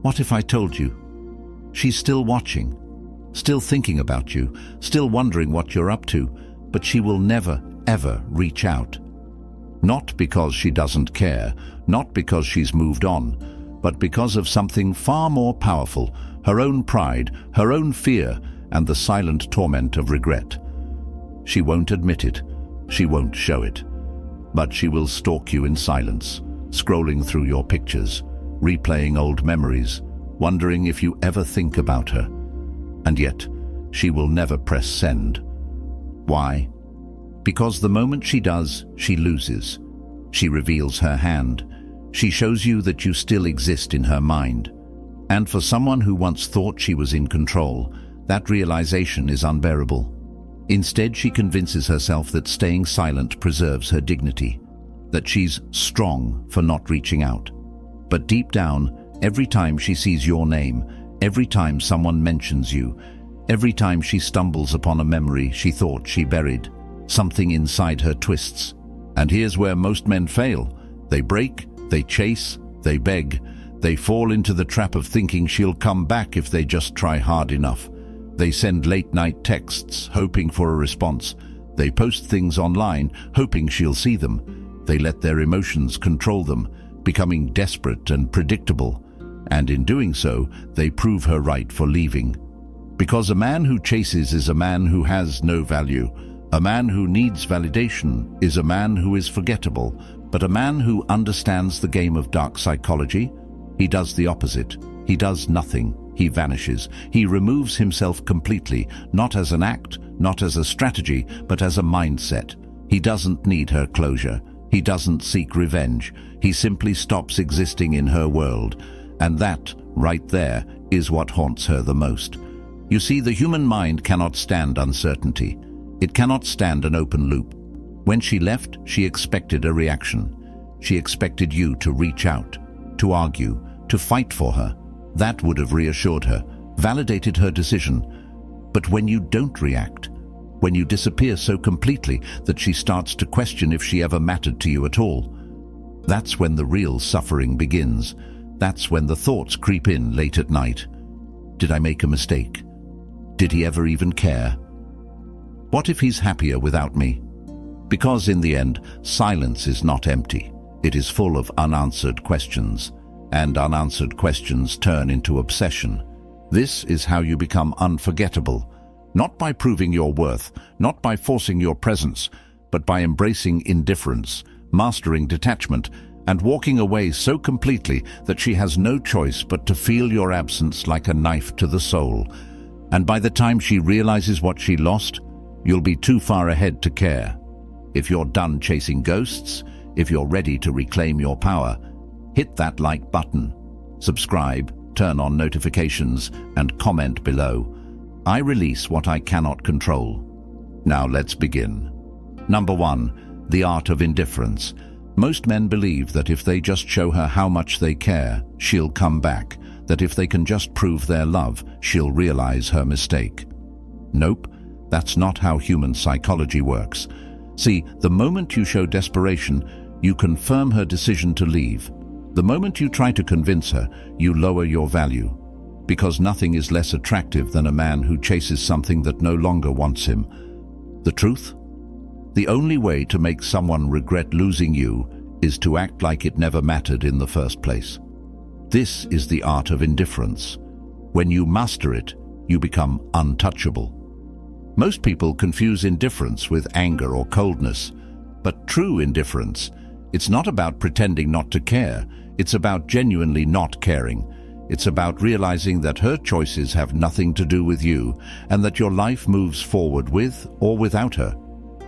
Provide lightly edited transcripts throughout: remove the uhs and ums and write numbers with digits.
What if I told you? She's still watching, still thinking about you, still wondering what you're up to, but she will never, ever reach out. Not because she doesn't care, not because she's moved on, but because of something far more powerful, her own pride, her own fear, and the silent torment of regret. She won't admit it, she won't show it, but she will stalk you in silence, scrolling through your pictures, replaying old memories, wondering if you ever think about her. And yet, she will never press send. Why? Because the moment she does, she loses. She reveals her hand. She shows you that you still exist in her mind. And for someone who once thought she was in control, that realization is unbearable. Instead, she convinces herself that staying silent preserves her dignity, that she's strong for not reaching out. But deep down, every time she sees your name, every time someone mentions you, every time she stumbles upon a memory she thought she buried, something inside her twists. And here's where most men fail. They break, they chase, they beg. They fall into the trap of thinking she'll come back if they just try hard enough. They send late-night texts, hoping for a response. They post things online, hoping she'll see them. They let their emotions control them, becoming desperate and predictable. And in doing so, they prove her right for leaving. Because a man who chases is a man who has no value. A man who needs validation is a man who is forgettable. But a man who understands the game of dark psychology, he does the opposite. He does nothing. He vanishes. He removes himself completely, not as an act, not as a strategy, but as a mindset. He doesn't need her closure. He doesn't seek revenge. He simply stops existing in her world. And that, right there, is what haunts her the most. You see, the human mind cannot stand uncertainty. It cannot stand an open loop. When she left, she expected a reaction. She expected you to reach out, to argue, to fight for her. That would have reassured her, validated her decision. But when you don't react, when you disappear so completely that she starts to question if she ever mattered to you at all, that's when the real suffering begins. That's when the thoughts creep in late at night. Did I make a mistake? Did he ever even care? What if he's happier without me? Because in the end, silence is not empty. It is full of unanswered questions. And unanswered questions turn into obsession. This is how you become unforgettable. Not by proving your worth, not by forcing your presence, but by embracing indifference, mastering detachment, and walking away so completely that she has no choice but to feel your absence like a knife to the soul. And by the time she realizes what she lost, you'll be too far ahead to care. If you're done chasing ghosts, if you're ready to reclaim your power, hit that like button, subscribe, turn on notifications, and comment below. I release what I cannot control. Now let's begin. Number 1, the art of indifference. Most men believe that if they just show her how much they care, she'll come back, that if they can just prove their love, she'll realize her mistake. Nope, that's not how human psychology works. See, the moment you show desperation, you confirm her decision to leave. The moment you try to convince her, you lower your value. Because nothing is less attractive than a man who chases something that no longer wants him. The truth? The only way to make someone regret losing you is to act like it never mattered in the first place. This is the art of indifference. When you master it, you become untouchable. Most people confuse indifference with anger or coldness. But true indifference, it's not about pretending not to care. It's about genuinely not caring. It's about realizing that her choices have nothing to do with you and that your life moves forward with or without her.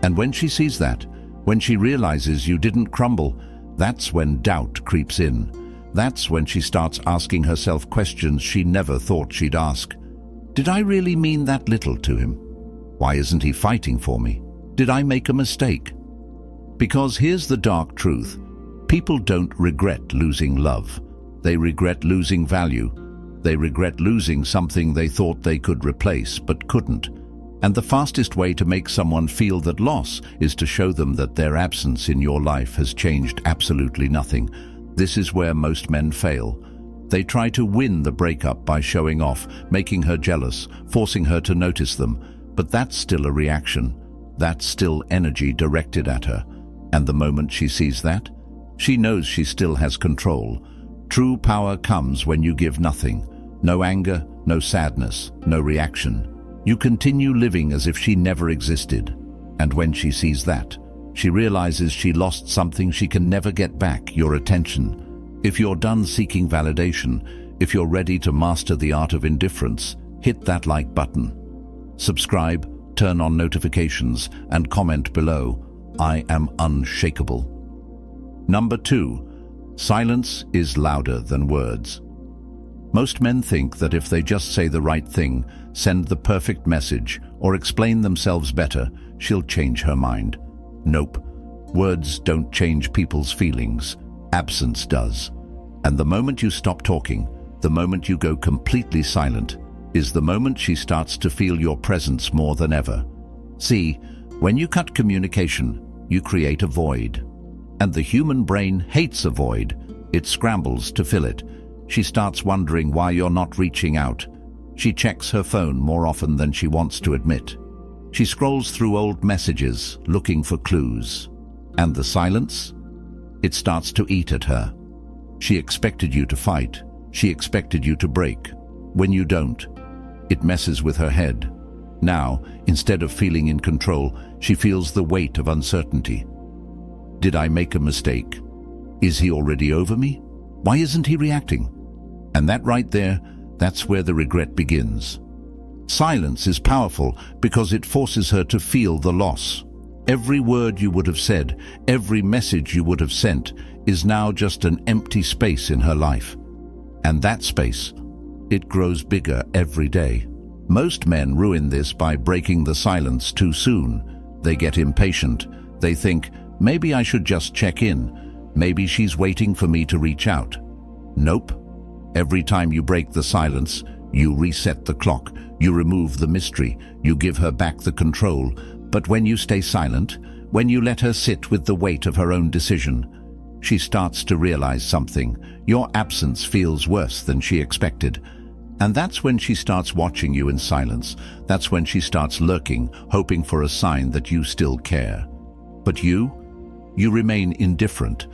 And when she sees that, when she realizes you didn't crumble, that's when doubt creeps in. That's when she starts asking herself questions she never thought she'd ask. Did I really mean that little to him? Why isn't he fighting for me? Did I make a mistake? Because here's the dark truth. People don't regret losing love. They regret losing value. They regret losing something they thought they could replace but couldn't. And the fastest way to make someone feel that loss is to show them that their absence in your life has changed absolutely nothing. This is where most men fail. They try to win the breakup by showing off, making her jealous, forcing her to notice them. But that's still a reaction. That's still energy directed at her. And the moment she sees that, she knows she still has control. True power comes when you give nothing. No anger, no sadness, no reaction. You continue living as if she never existed. And when she sees that, she realizes she lost something she can never get back: your attention. If you're done seeking validation, if you're ready to master the art of indifference, hit that like button. Subscribe, turn on notifications, and comment below. I am unshakable. Number 2. Silence is louder than words. Most men think that if they just say the right thing, send the perfect message, or explain themselves better, she'll change her mind. Nope. Words don't change people's feelings. Absence does. And the moment you stop talking, the moment you go completely silent, is the moment she starts to feel your presence more than ever. See, when you cut communication, you create a void. And the human brain hates a void. It scrambles to fill it. She starts wondering why you're not reaching out. She checks her phone more often than she wants to admit. She scrolls through old messages, looking for clues. And the silence? It starts to eat at her. She expected you to fight. She expected you to break. When you don't, it messes with her head. Now, instead of feeling in control, she feels the weight of uncertainty. Did I make a mistake? Is he already over me? Why isn't he reacting? And that right there, that's where the regret begins. Silence is powerful because it forces her to feel the loss. Every word you would have said, every message you would have sent, is now just an empty space in her life. And that space, it grows bigger every day. Most men ruin this by breaking the silence too soon. They get impatient. They think, maybe I should just check in. Maybe she's waiting for me to reach out. Nope. Every time you break the silence, you reset the clock. You remove the mystery. You give her back the control. But when you stay silent, when you let her sit with the weight of her own decision, she starts to realize something. Your absence feels worse than she expected. And that's when she starts watching you in silence. That's when she starts lurking, hoping for a sign that you still care. But you remain indifferent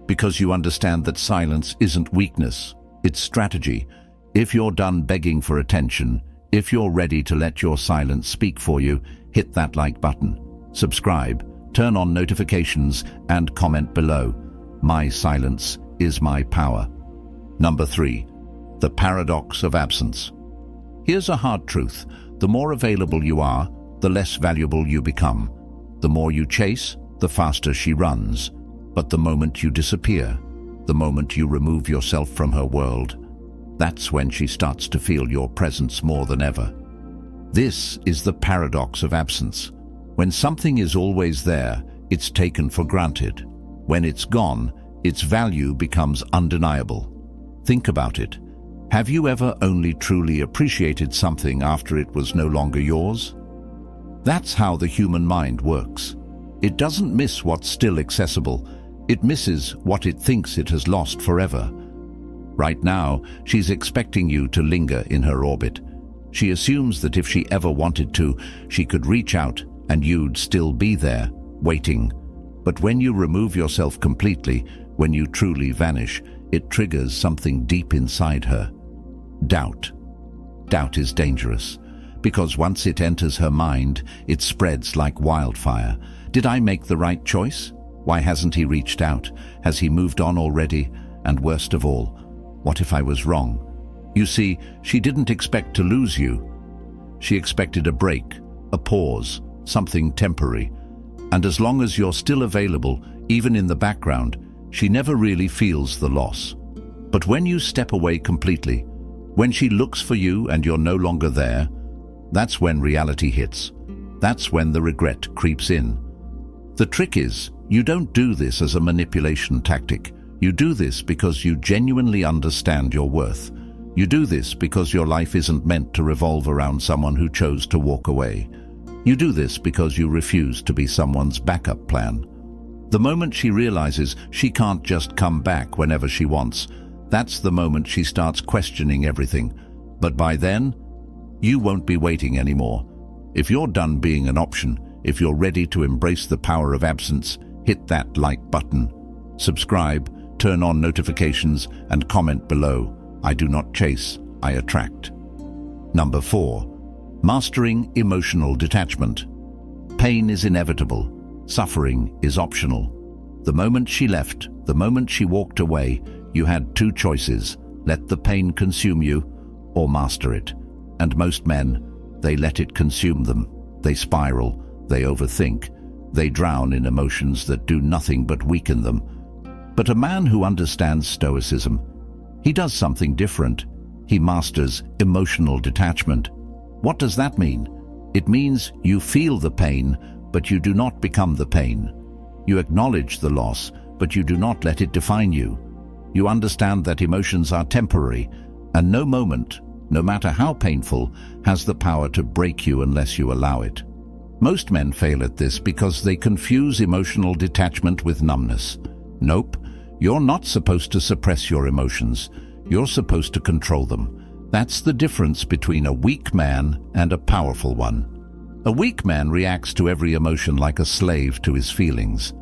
because you understand that silence isn't weakness, it's strategy. If you're done begging for attention, if you're ready to let your silence speak for you, hit that like button, subscribe, turn on notifications, and comment below. My silence is my power. Number 3. The paradox of absence. Here's a hard truth. The more available you are, the less valuable you become. The more you chase, the faster she runs. But the moment you disappear, the moment you remove yourself from her world, that's when she starts to feel your presence more than ever. This is the paradox of absence. When something is always there, it's taken for granted. When it's gone, its value becomes undeniable. Think about it. Have you ever only truly appreciated something after it was no longer yours? That's how the human mind works. It doesn't miss what's still accessible. It misses what it thinks it has lost forever. Right now, she's expecting you to linger in her orbit. She assumes that if she ever wanted to, she could reach out and you'd still be there, waiting. But when you remove yourself completely, when you truly vanish, it triggers something deep inside her. Doubt. Doubt is dangerous, because once it enters her mind, it spreads like wildfire. Did I make the right choice? Why hasn't he reached out? Has he moved on already? And worst of all, what if I was wrong? You see, she didn't expect to lose you. She expected a break, a pause, something temporary. And as long as you're still available, even in the background, she never really feels the loss. But when you step away completely, when she looks for you and you're no longer there, that's when reality hits. That's when the regret creeps in. The trick is, you don't do this as a manipulation tactic. You do this because you genuinely understand your worth. You do this because your life isn't meant to revolve around someone who chose to walk away. You do this because you refuse to be someone's backup plan. The moment she realizes she can't just come back whenever she wants, That's the moment she starts questioning everything. But by then, you won't be waiting anymore. If you're done being an option, if you're ready to embrace the power of absence, hit that like button. Subscribe, turn on notifications, and comment below. I do not chase, I attract. Number 4. Mastering emotional detachment. Pain is inevitable. Suffering is optional. The moment she left, the moment she walked away, you had two choices: let the pain consume you or master it. And most men, they let it consume them. They spiral, they overthink, they drown in emotions that do nothing but weaken them. But a man who understands Stoicism, he does something different. He masters emotional detachment. What does that mean? It means you feel the pain, but you do not become the pain. You acknowledge the loss, but you do not let it define you. You understand that emotions are temporary, and no moment, no matter how painful, has the power to break you unless you allow it. Most men fail at this because they confuse emotional detachment with numbness. Nope, you're not supposed to suppress your emotions. You're supposed to control them. That's the difference between a weak man and a powerful one. A weak man reacts to every emotion like a slave to his feelings.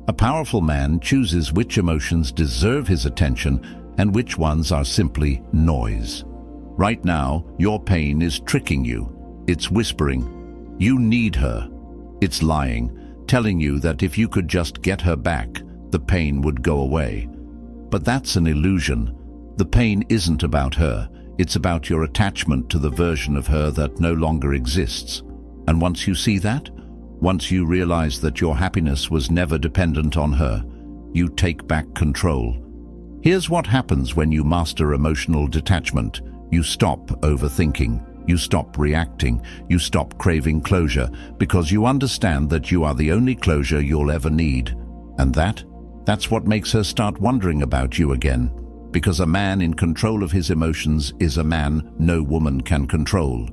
A powerful man chooses which emotions deserve his attention and which ones are simply noise. Right now, your pain is tricking you. It's whispering, you need her. It's lying, telling you that if you could just get her back, the pain would go away. But that's an illusion. The pain isn't about her. It's about your attachment to the version of her that no longer exists. And once you see that, once you realize that your happiness was never dependent on her, you take back control. Here's what happens when you master emotional detachment. You stop overthinking. You stop reacting. You stop craving closure because you understand that you are the only closure you'll ever need. And that's what makes her start wondering about you again. Because a man in control of his emotions is a man no woman can control.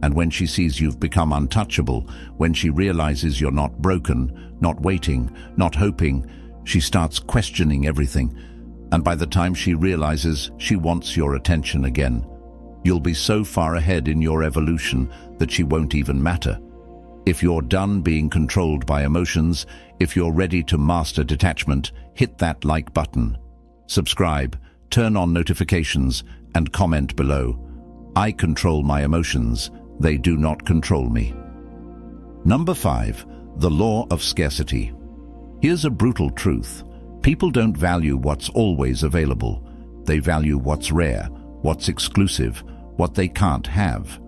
And when she sees you've become untouchable, when she realizes you're not broken, not waiting, not hoping, she starts questioning everything. And by the time she realizes she wants your attention again, you'll be so far ahead in your evolution that she won't even matter. If you're done being controlled by emotions, if you're ready to master detachment, hit that like button. Subscribe, turn on notifications, and comment below. I control my emotions. They do not control me. Number 5. The law of scarcity. Here's a brutal truth. People don't value what's always available. They value what's rare, what's exclusive, what they can't have.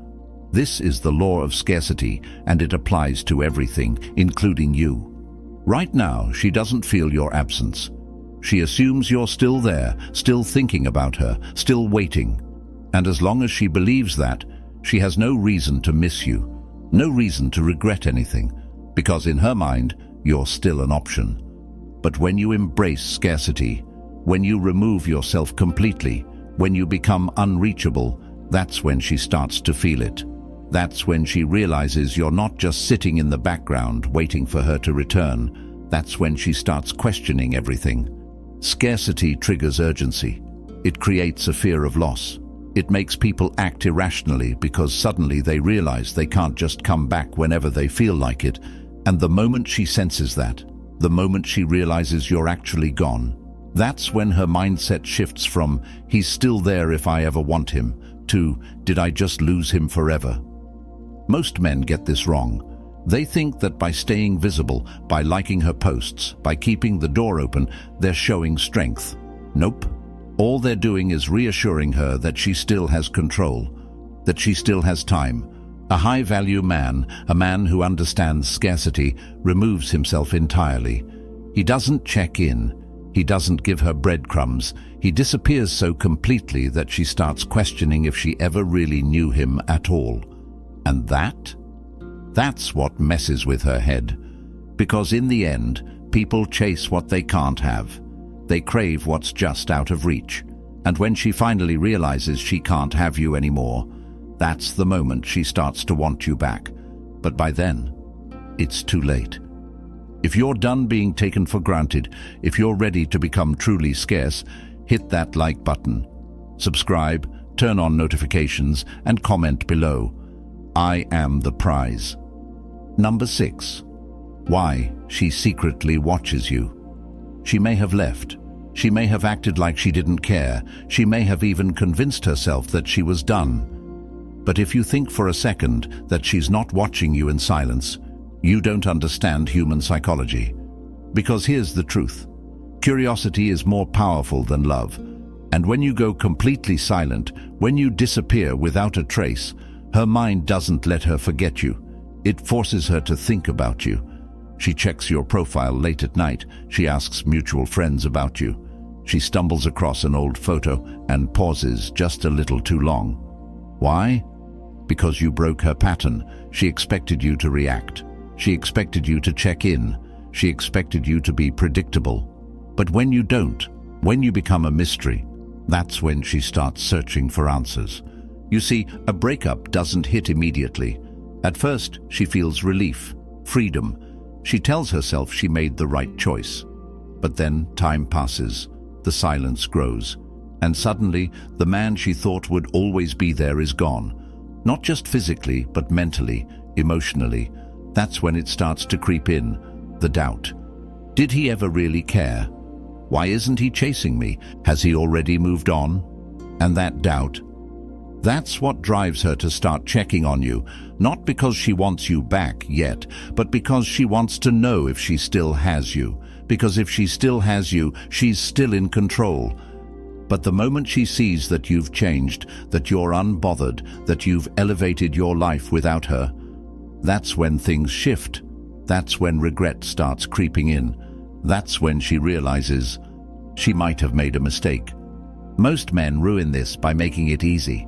This is the law of scarcity, and it applies to everything, including you. Right now, she doesn't feel your absence. She assumes you're still there, still thinking about her, still waiting. And as long as she believes that, she has no reason to miss you, no reason to regret anything, because in her mind, you're still an option. But when you embrace scarcity, when you remove yourself completely, when you become unreachable, that's when she starts to feel it. That's when she realizes you're not just sitting in the background waiting for her to return. That's when she starts questioning everything. Scarcity triggers urgency. It creates a fear of loss. It makes people act irrationally because suddenly they realize they can't just come back whenever they feel like it. And the moment she senses that, the moment she realizes you're actually gone, that's when her mindset shifts from, he's still there if I ever want him, to, did I just lose him forever? Most men get this wrong. They think that by staying visible, by liking her posts, by keeping the door open, they're showing strength. Nope. All they're doing is reassuring her that she still has control, that she still has time. A high-value man, a man who understands scarcity, removes himself entirely. He doesn't check in. He doesn't give her breadcrumbs. He disappears so completely that she starts questioning if she ever really knew him at all. And that's what messes with her head. Because in the end, people chase what they can't have. They crave what's just out of reach. And when she finally realizes she can't have you anymore, that's the moment she starts to want you back. But by then, it's too late. If you're done being taken for granted, if you're ready to become truly scarce, hit that like button. Subscribe, turn on notifications, and comment below. I am the prize. Number 6. Why she secretly watches you. She may have left. She may have acted like she didn't care. She may have even convinced herself that she was done. But if you think for a second that she's not watching you in silence, you don't understand human psychology. Because here's the truth. Curiosity is more powerful than love. And when you go completely silent, when you disappear without a trace, her mind doesn't let her forget you. It forces her to think about you. She checks your profile late at night. She asks mutual friends about you. She stumbles across an old photo and pauses just a little too long. Why? Because you broke her pattern. She expected you to react. She expected you to check in. She expected you to be predictable. But when you don't, when you become a mystery, that's when she starts searching for answers. You see, a breakup doesn't hit immediately. At first, she feels relief, freedom. She tells herself she made the right choice. But then time passes, the silence grows, and suddenly the man she thought would always be there is gone. Not just physically, but mentally, emotionally. That's when it starts to creep in, the doubt. Did he ever really care? Why isn't he chasing me? Has he already moved on? And that doubt, that's what drives her to start checking on you, not because she wants you back yet, but because she wants to know if she still has you. Because if she still has you, she's still in control. But the moment she sees that you've changed, that you're unbothered, that you've elevated your life without her, that's when things shift. That's when regret starts creeping in. That's when she realizes she might have made a mistake. Most men ruin this by making it easy.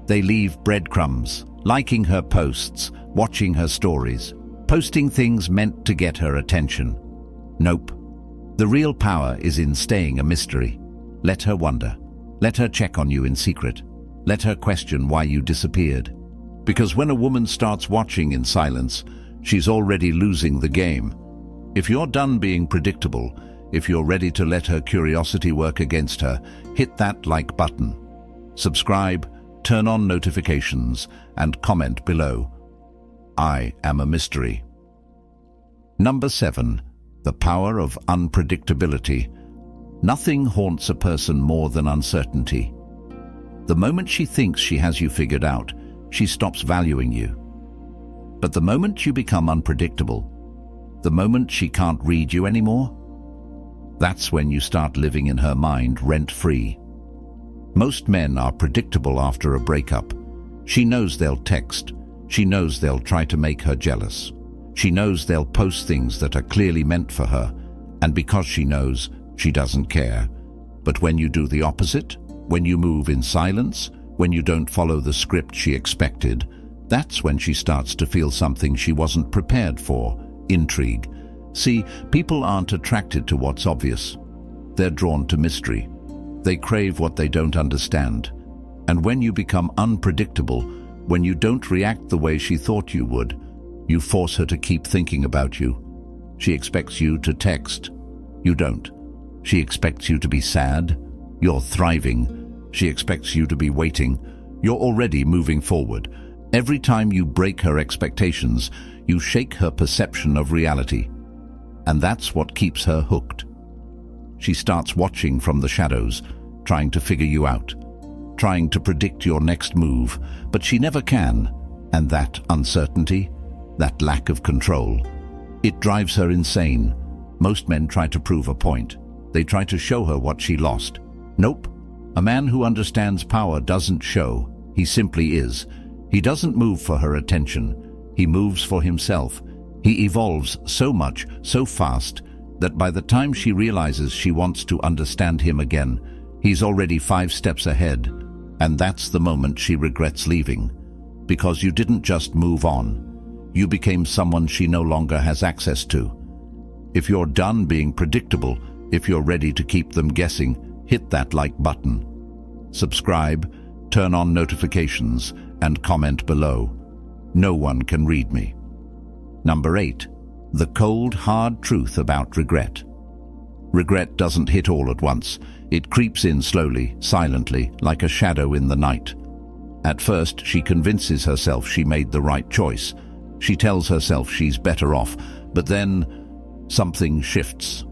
They leave breadcrumbs, liking her posts, watching her stories, posting things meant to get her attention. Nope. The real power is in staying a mystery. Let her wonder. Let her check on you in secret. Let her question why you disappeared. Because when a woman starts watching in silence, she's already losing the game. If you're done being predictable, if you're ready to let her curiosity work against her, hit that like button. Subscribe, turn on notifications, and comment below. I am a mystery. Number 7. The power of unpredictability. Nothing haunts a person more than uncertainty. The moment she thinks she has you figured out, she stops valuing you. But the moment you become unpredictable, the moment she can't read you anymore, that's when you start living in her mind rent-free. Most men are predictable after a breakup. She knows they'll text. She knows they'll try to make her jealous. She knows they'll post things that are clearly meant for her. And because she knows, she doesn't care. But when you do the opposite, when you move in silence, when you don't follow the script she expected, that's when she starts to feel something she wasn't prepared for. Intrigue. See, people aren't attracted to what's obvious. They're drawn to mystery. They crave what they don't understand. And when you become unpredictable, when you don't react the way she thought you would, you force her to keep thinking about you. She expects you to text. You don't. She expects you to be sad. You're thriving. She expects you to be waiting. You're already moving forward. Every time you break her expectations, you shake her perception of reality. And that's what keeps her hooked. She starts watching from the shadows, trying to figure you out, trying to predict your next move, but she never can. And that uncertainty, that lack of control, it drives her insane. Most men try to prove a point. They try to show her what she lost. Nope. A man who understands power doesn't show. He simply is. He doesn't move for her attention. He moves for himself. He evolves so much, so fast, that by the time she realizes she wants to understand him again, he's already 5 steps ahead. And that's the moment she regrets leaving. Because you didn't just move on. You became someone she no longer has access to. If you're done being predictable, if you're ready to keep them guessing, hit that like button. Subscribe, turn on notifications, and comment below. No one can read me. Number 8. The cold, hard truth about regret. Regret doesn't hit all at once. It creeps in slowly, silently, like a shadow in the night. At first, she convinces herself she made the right choice. She tells herself she's better off, but then something shifts.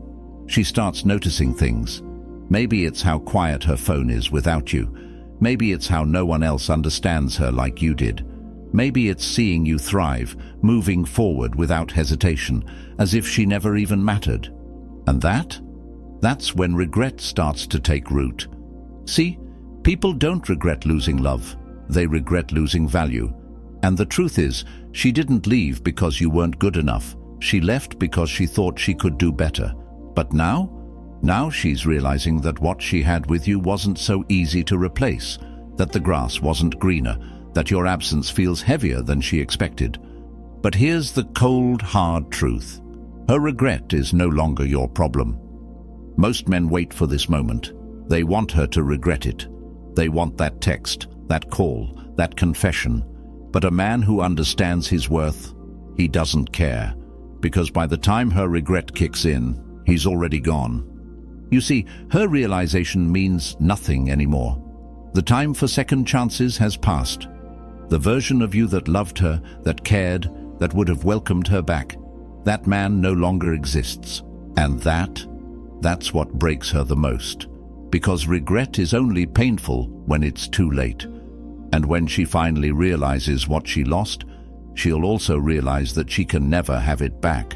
She starts noticing things. Maybe it's how quiet her phone is without you. Maybe it's how no one else understands her like you did. Maybe it's seeing you thrive, moving forward without hesitation, as if she never even mattered. And that's when regret starts to take root. See, people don't regret losing love. They regret losing value. And the truth is, she didn't leave because you weren't good enough. She left because she thought she could do better. But now she's realizing that what she had with you wasn't so easy to replace, that the grass wasn't greener, that your absence feels heavier than she expected. But here's the cold, hard truth. Her regret is no longer your problem. Most men wait for this moment. They want her to regret it. They want that text, that call, that confession. But a man who understands his worth, he doesn't care, because by the time her regret kicks in, he's already gone. You see, her realization means nothing anymore. The time for second chances has passed. The version of you that loved her, that cared, that would have welcomed her back, that man no longer exists. And that's what breaks her the most. Because regret is only painful when it's too late. And when she finally realizes what she lost, she'll also realize that she can never have it back.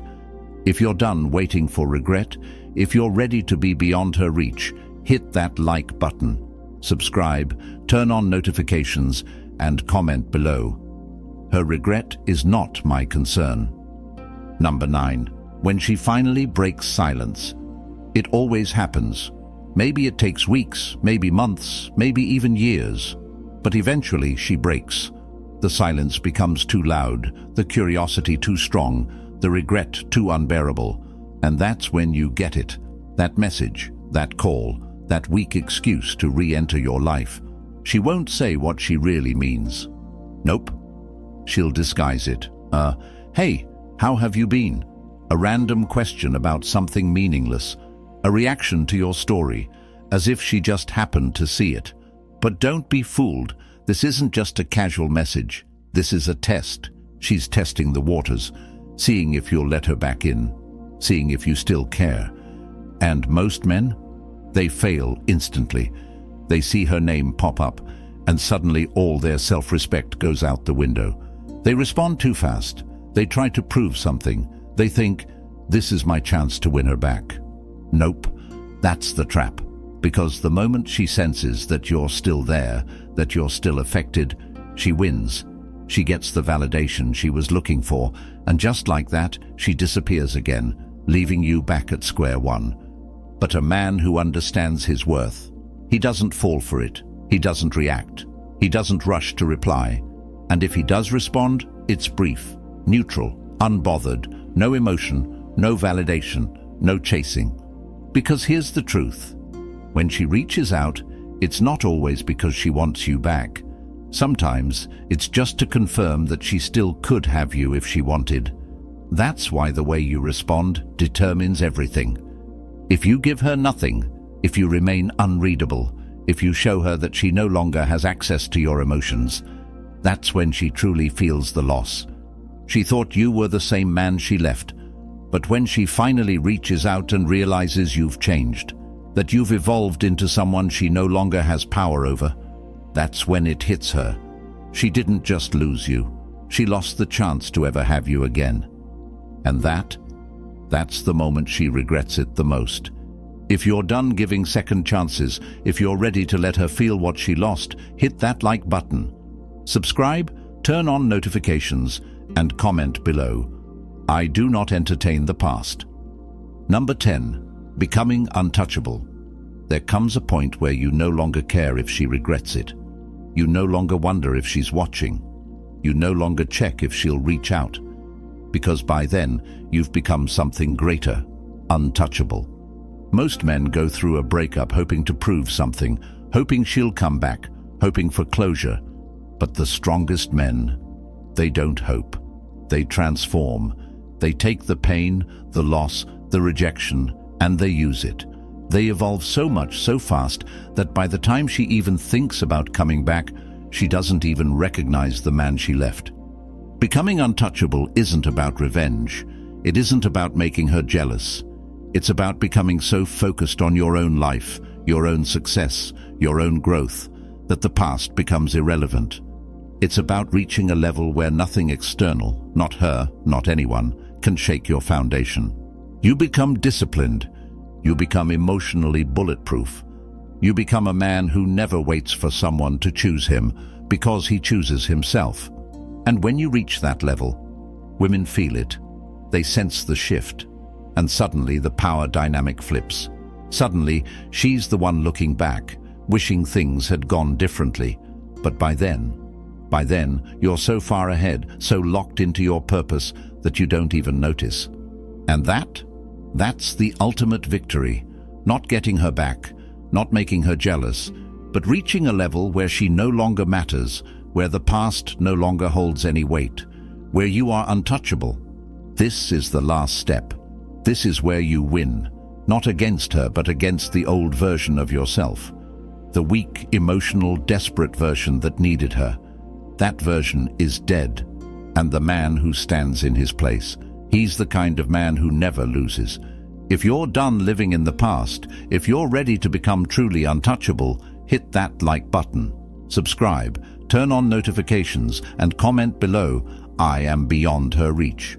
If you're done waiting for regret, if you're ready to be beyond her reach, hit that like button, subscribe, turn on notifications, and comment below. Her regret is not my concern. Number 9. When she finally breaks silence. It always happens. Maybe it takes weeks, maybe months, maybe even years. But eventually she breaks. The silence becomes too loud, the curiosity too strong, the regret too unbearable. And that's when you get it. That message, that call, that weak excuse to re-enter your life. She won't say what she really means. Nope. She'll disguise it. Hey, how have you been? A random question about something meaningless. A reaction to your story, as if she just happened to see it. But don't be fooled. This isn't just a casual message. This is a test. She's testing the waters, seeing if you'll let her back in, seeing if you still care. And most men, they fail instantly. They see her name pop up, and suddenly all their self-respect goes out the window. They respond too fast. They try to prove something. They think, this is my chance to win her back. Nope, that's the trap. Because the moment she senses that you're still there, that you're still affected, she wins. She gets the validation she was looking for, and just like that, she disappears again, leaving you back at square one. But a man who understands his worth, he doesn't fall for it. He doesn't react. He doesn't rush to reply. And if he does respond, it's brief, neutral, unbothered, no emotion, no validation, no chasing. Because here's the truth. When she reaches out, it's not always because she wants you back. Sometimes it's just to confirm that she still could have you if she wanted. That's why the way you respond determines everything. If you give her nothing, if you remain unreadable, if you show her that she no longer has access to your emotions, that's when she truly feels the loss. She thought you were the same man she left, but when she finally reaches out and realizes you've changed, that you've evolved into someone she no longer has power over, that's when it hits her. She didn't just lose you. She lost the chance to ever have you again. And that's the moment she regrets it the most. If you're done giving second chances, if you're ready to let her feel what she lost, hit that like button. Subscribe, turn on notifications, and comment below. I do not entertain the past. Number 10. Becoming untouchable. There comes a point where you no longer care if she regrets it. You no longer wonder if she's watching. You no longer check if she'll reach out. Because by then, you've become something greater, untouchable. Most men go through a breakup hoping to prove something, hoping she'll come back, hoping for closure. But the strongest men, they don't hope. They transform. They take the pain, the loss, the rejection, And they use it. They evolve so much so fast that by the time she even thinks about coming back, she doesn't even recognize the man she left. Becoming untouchable isn't about revenge. It isn't about making her jealous. It's about becoming so focused on your own life, your own success, your own growth, that the past becomes irrelevant. It's about reaching a level where nothing external, not her, not anyone, can shake your foundation. You become disciplined. You become emotionally bulletproof. You become a man who never waits for someone to choose him because he chooses himself. And when you reach that level, women feel it. They sense the shift. And suddenly the power dynamic flips. Suddenly, she's the one looking back, wishing things had gone differently. But by then, you're so far ahead, so locked into your purpose that you don't even notice. And that's the ultimate victory. Not getting her back, not making her jealous, but reaching a level where she no longer matters, where the past no longer holds any weight, where you are untouchable. This is the last step. This is where you win, not against her, but against the old version of yourself. The weak, emotional, desperate version that needed her. That version is dead. And the man who stands in his place, he's the kind of man who never loses. If you're done living in the past, if you're ready to become truly untouchable, hit that like button. Subscribe, turn on notifications, and comment below, "I am beyond her reach."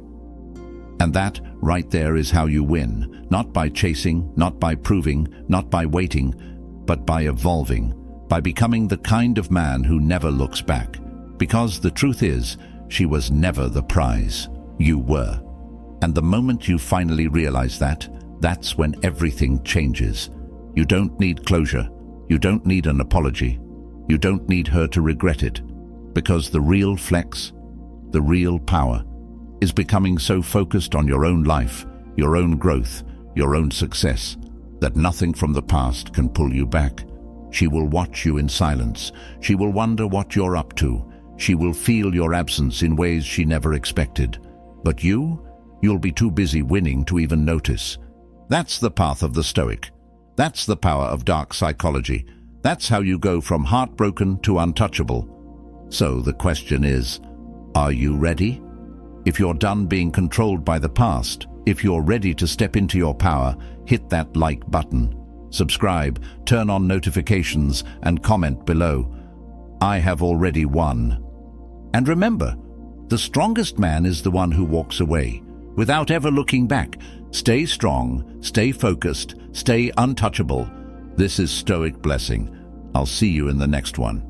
And that, right there, is how you win. Not by chasing, not by proving, not by waiting, but by evolving, by becoming the kind of man who never looks back. Because the truth is, she was never the prize. You were. And the moment you finally realize that, that's when everything changes. You don't need closure. You don't need an apology. You don't need her to regret it. Because the real flex, the real power, is becoming so focused on your own life, your own growth, your own success, that nothing from the past can pull you back. She will watch you in silence. She will wonder what you're up to. She will feel your absence in ways she never expected. But you'll be too busy winning to even notice. That's the path of the Stoic. That's the power of dark psychology. That's how you go from heartbroken to untouchable. So the question is, are you ready? If you're done being controlled by the past, if you're ready to step into your power, hit that like button. Subscribe, turn on notifications, and comment below. I have already won. And remember, the strongest man is the one who walks away, without ever looking back. Stay strong, stay focused, stay untouchable. This is Stoic Blessing. I'll see you in the next one.